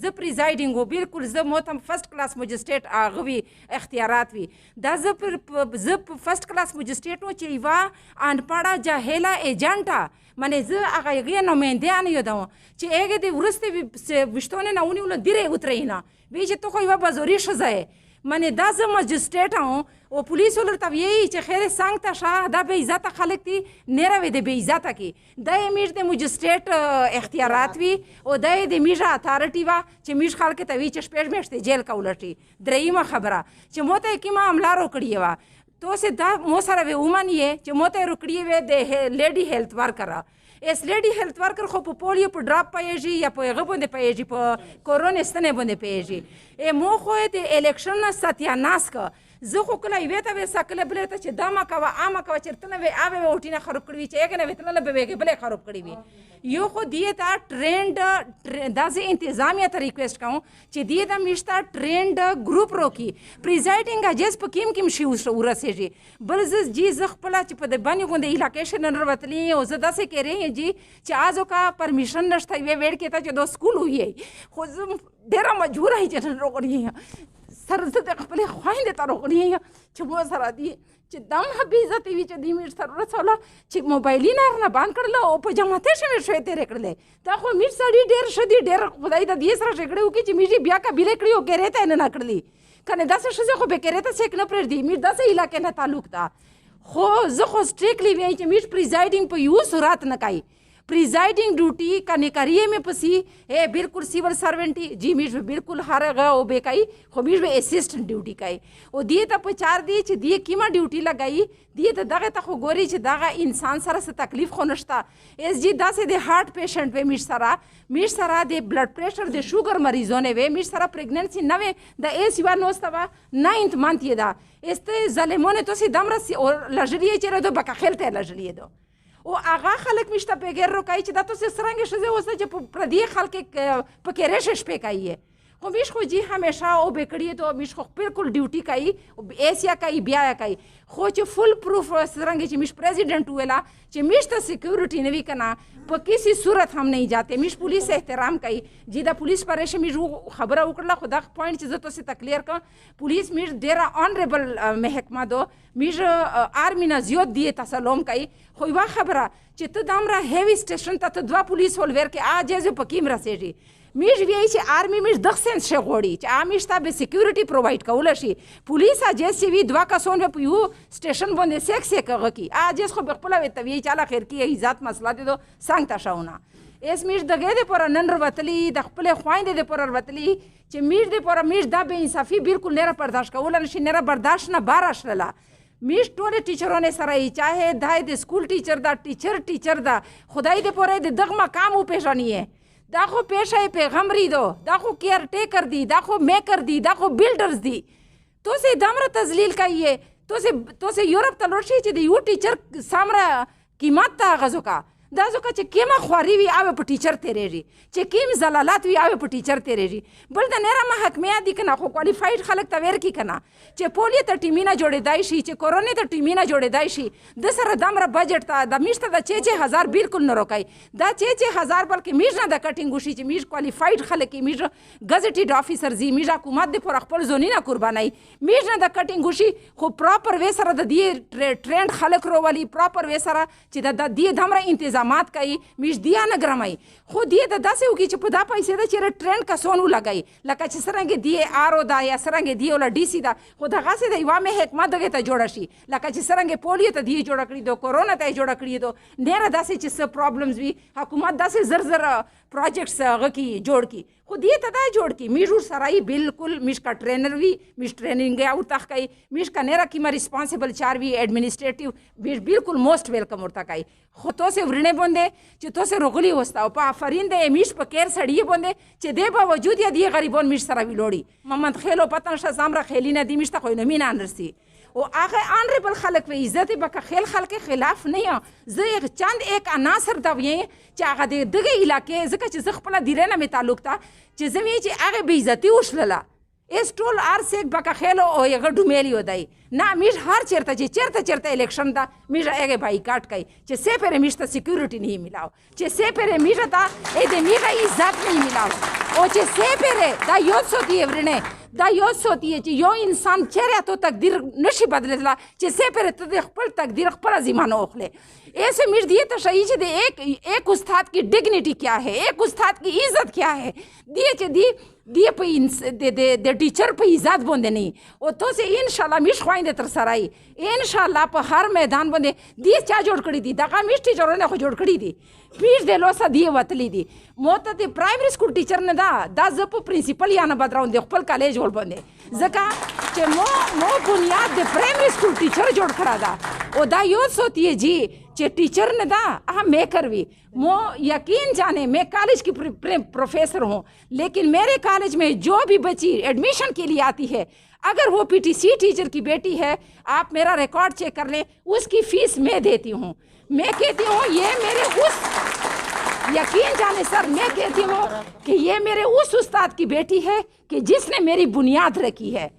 زه پریزایډینګ و بالکل زه موتم فرست کلاس مجسټریټ هغه وي اختیارات وي دا زه په فرست کلاس مجسټریټ و چې یوه انپړه جاهله ایجنټه منې زه هغه هغې نمایندیان یادوم چې هغې د وروستې ویشتو نه ونیولو دیرې وترئینه وایي چې ته خو یوه بازاري ښځه یې منې دا زه مجسټریټ هم او پولیس ورته وایي چې خیر څنګ ته شه دا بې عزته خلک دي نه روي د بې عزته کې دا یې میږ د مجسټریټ اختیارات وي او دا یې د میږ اتارټي وه چې میږ خلکو ته وایي چې شپږ میاشتې جیل کولی درېیمه خبره چې مو ته یې کومه حمله روکړې وه تو سے دا مو سره وی ومنیه چې مو ته روکړی وی د لیډي هیلث ورکر اس لیډي هیلث ورکر خو په پولیو په ډراپ پیږي یا په هغه باندې پیږي په کورونا ستنه باندې پیږي مو خو د الیکشن ستیاناس کا زه خو کله یوې ته وې سکله بلې ته چې دا مه کوه عامه کوه چېرته نه وې اوې ووټونه خراب کړي وي چې هغې نه وې تلله به وې بلې خراب کړي وي یو خو دې ته ټرینډ دا زه انتظامیه ته ریکویسټ کوم چې دې ته موږ ته ټرینډ ګروپ روکي پریزایډینګ اجز په کوم شي ورسېږي بل زه خپله چې په د بنې غوندې علاقې شي نن وتلي او زه داسې کېرې یم چې آزو کا پرمیشن نشته یوې ویړ کې ته چې دو سکول ویې خو زه ډېره مجبوره یم چې نن روغړی یم سره زه د خپلې خویندې ته روغړی یم چې مو سره دي چې دم بې عزتي وي چې دوی موږ سره ورسوله چې موبایلي نه بند کړله او په جماعتۍ شوې شوې تېرې کړلې دا خو موږ سړي ډېر ښه دي ډېر خدای د دې سره شګړې وکړي چې موږ بیا قبیلې کړي او ګیرې ته یې نه کړلي که نه داسې ښځې خو بې ګیرې ته څوک نه پرېږدي موږ داسې علاقې نه تعلق ده خو زه خو سټریکلی وایم چې موږ پریزایډینګ په یو صورت نه کوي پریزایډینګ ډیوټي کنې کریے میں پسی ہے بالکل سیول سرونٹی جی میش بالکل ہر غا او بے کای خو میش به اسسټنټ ډیوټي کای او دی ته په چار دی چې دی کیما ډیوټي لګای دی ته دغه ته خو ګوري چې دغه انسان سره څه تکلیف خو نشتا اس جی داسې د هارت پیشنټ به میش سره د بلډ پریشر د شوګر مریضونه وې میش سره پریګننسي نه وې د ایس یو نوستوا 9th month یې دا este ظالمونه تو سي دمرس او لجریه چې دو بکه خلته لجریه دو او هغه خلک مشته پیګر روکای چې دا تاسو سرنګ شزه اوسه چې په پردي خلک پکې رش شپې کوي خو میش خو جی همیشه او بکړی ته میش خو بالکل ډیوټي کوي او ایسیا کوي بیا کوي خو چې فل پروف سرنګ چې میش پریزیډنٹ ویلا چې میش ته سکیورټي نه وی کنه په کسی صورت هم نه جاتے میش پولیس احترام کوي جی دا پولیس پرېش میش خبره وکړه خو دا پوینټ چې زه تاسو ته کلیر کړم پولیس میش ډیر آنریبل محکمه دو میش آرمی نه زیات دی تسلم کوي خو یو خبره چې ته دامره هیوی سټیشن ته دوا پولیس ولور کې اجازه پکیم رسېږي میش وی چې آرمی میش دغ سنس شه غوړي چې امیش ته به سکیورټي پرووایډ کول شي پولیس اجازه وی دوا کسون په یو سټیشن باندې سیک سیک کوي اجازه خو خپل وی ته وی چې الله خیر کی عزت مسله دي دو څنګه تا شاونه اس میش دغه د پر نن وروتلی د خپل خويند د پر وروتلی چې میش د پر میش دا به انصافي بالکل نه برداشت کول نشي نه برداشت نه بار اشلله میش ټول ټیچرونه سره چاهه دای د سکول ټیچر دا ټیچر دا خدای دې پوره د دغه مقام او پیژنیه دا خو پیشه پیغمبري دو دا خو کیر ټیکر دی دا خو میکر دی دا خو بلډرز دی تو سه دمر تذلیل کوي تو سه یورپ ته لوشي چې د یو ټیچر سامره قیمت تا غزو کا دا ځکه چې کیمه خواري وي او په ټیچر تیریږي چې کیم زلالات وي او په ټیچر تیریږي بل د نره محکمه دي کنه خو کوالیفاید خلک ته ور کی کنه چې پولیو ته ټیمینه جوړېدای شي چې کورونا ته ټیمینه جوړېدای شي د سره دمره بجټ ته د میشته د 6000 بالکل نه روکای دا 6000 بلکې میژه د کټینګ وشي چې میژ کوالیفاید خلک میژ غزټیډ افیسر زی میژ حکومت د پر خپل زونینه قربانای میژ د کټینګ وشي خو پراپر وې سره د دې ټرند خلک روالي پراپر وې سره چې د دې دمره انتظامات کوي میش دیا نه ګرمای خو دې د داسې وکړي چې په دا پیسې ده چې ټرینډ کسونو لګای لکه چې څرنګه دی آر او دا یا څرنګه دی ولا ډي سي دا خو دغسې د یوه مې حکمت دغې ته جوړه شي لکه چې څرنګه پولیو ته دی جوړه کړي دو کورونا ته یې جوړه کړي دو ډېره داسې چې څه پرابلمز وي حکومت داسې زر پروجیکټس هغه کې جوړ کړي خو دې ته دا جوړ کړي میژ ورسره یې بالکل میش کا ټرینر وي میش ټریننګ یې ورته کوي میش کا نه راکړي ما ریسپانسبل چار وي ایډمنسټریټیو میش بالکل موسٹ ویلکم ورته کوي خو تاسې ورنې باندې چې تاسې روغلي وستا او په آفرین د میش په کیر سړی باندې چې دې باوجود یا دې غریبون میش سره ویلوړي محمد خیلو پتن شه زامره خیلی نه دی میش ته خو نمین انرسي او هغه آنریبل خلک وی عزت بک خیل خلک خلاف نه یم زه چند ایک عناصر دا وی چې هغه دغه علاقې ځکه چې زه خپله دیره نه مې تعلق ته چې زه وی چې هغه بې عزتي وشلله اس ټول ارسیک بک خیلو او هغه ډومیلی ودی نه میش هر چیرته چې چیرته الیکشن دا میش هغه بایکاټ کوي چې سه پرې میش ته سکیورټي نه ملاو چې سه پرې میش ته دې میغه عزت نه ملاو ओचे सेपेरे दा योस होती है वरने दा योस होती है यो इंसान चेहरा तो तकदीर नशी बदलेला चे सेपेरे तो खपल तकदीर खपल जिमानो ओखले ऐसे मिट दिए तो सही चे दे एक उस्ताद की डिग्निटी क्या है, एक उस्ताद की इज्जत क्या है दिए चे दिए पे दे टीचर पे इज्जत बोंदे नहीं ओ तो से इंशाल्लाह मिश ख्वाइंदे तर सराई इंशाल्लाह पे हर मैदान बोंदे दिए चा जोड़ कड़ी दी दका मिश टीचरों ने को जोड़ कड़ी दी पीठ दे लोसा दिए वतली दी मोता दे प्राइमरी स्कूल टीचर ने दा जप प्रिंसिपल या ना बदराउं दे खपल कॉलेज होल बोंदे जका चे मो बुनियाद दे प्राइमरी स्कूल टीचर जोड़ खड़ा दा ओ दा यो सोती है जी चे टीचर ने दा मैं करवी मो यकीन जाने मैं कॉलेज की प्रोफेसर हूँ लेकिन मेरे कॉलेज में जो भी बच्ची एडमिशन के लिए आती है अगर वो पीटीसी टीचर की बेटी है आप मेरा रिकॉर्ड चेक कर लें उसकी फीस मैं देती हूँ। मैं कहती हूँ ये मेरे उस यकीन जाने सर मैं कहती हूँ कि ये मेरे उस उस्ताद की बेटी है कि जिसने मेरी बुनियाद रखी है।